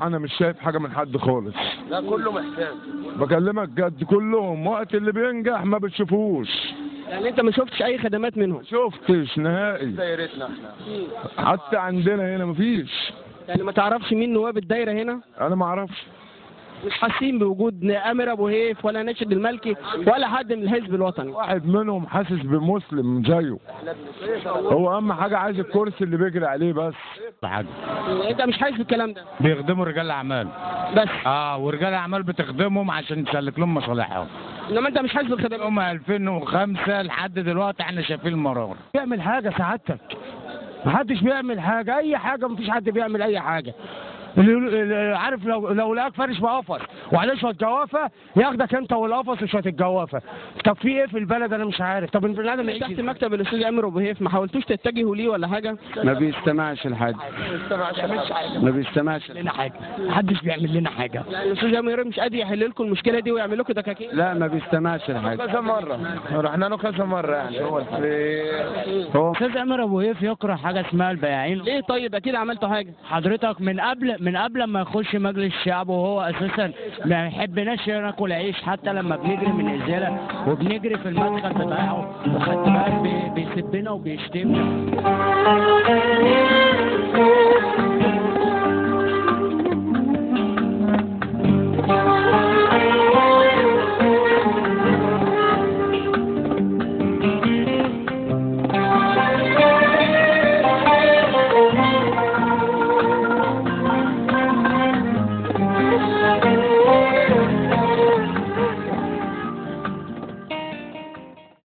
انا مش شايف حاجه من حد خالص. لا كله محتاج. بكلمك جد، كلهم وقت اللي بينجح ما بتشوفوش. يعني انت ما شفتش اي خدمات منهم؟ شفتش نهائي. دايرتنا احنا. حتى عندنا هنا مفيش. يعني ما تعرفش مين نواب الدايره هنا؟ انا ما اعرفش. مش حاسين بوجود امير ابو هيف ولا ناشد المالكي ولا حد من الحزب الوطني؟ واحد منهم حاسس بمسلم زيه. هو اهم حاجه عايز الكرسي اللي بيجري عليه بس. حاجه انت مش حاسس بالكلام ده؟ بيخدموا رجال الاعمال بس ورجال الاعمال بتخدمهم عشان تسلك لهم مصالحهم. انما انت مش حاسس بالخدمات؟ هم 2005 لحد دلوقتي احنا شايفين المرار. بيعمل حاجه سعادتك؟ محدش بيعمل حاجه، اي حاجه، مفيش حد بيعمل اي حاجه. عارف لو لقاك فارش بقفص وعليه شويه جوافه ياخدك انت والقفص وشويه الجوافه. طب في ايه في البلد انا مش عارف. طب البني ادم يعيش تحت مكتب الاستاذ امير ابو هيف ما حاولتوش تتجهوا ليه ولا حاجه؟ ما بيستمعش لحد. ما بيستمعش لنا حاجه، محدش بيعمل لنا حاجه. يعني الاستاذ امير مش قادر يحل لكم المشكله دي ويعمل لكم دكاكين؟ لا ما بيستمعش لحاجه. كذا مرة رحنا له كذا مرة يعني. هو استاذ امير ابو هيف يكره حاجه اسمها البياعين. ليه طيب؟ اكيد عملتوا حاجه. حضرتك من قبل ما يخش مجلس الشعب وهو اساسا ما يحبناش ناكل عيش، حتى لما بنجري من الازاله وبنجري في المدخل بتاعه وخدت بالك بيسبنا وبيشتمنا.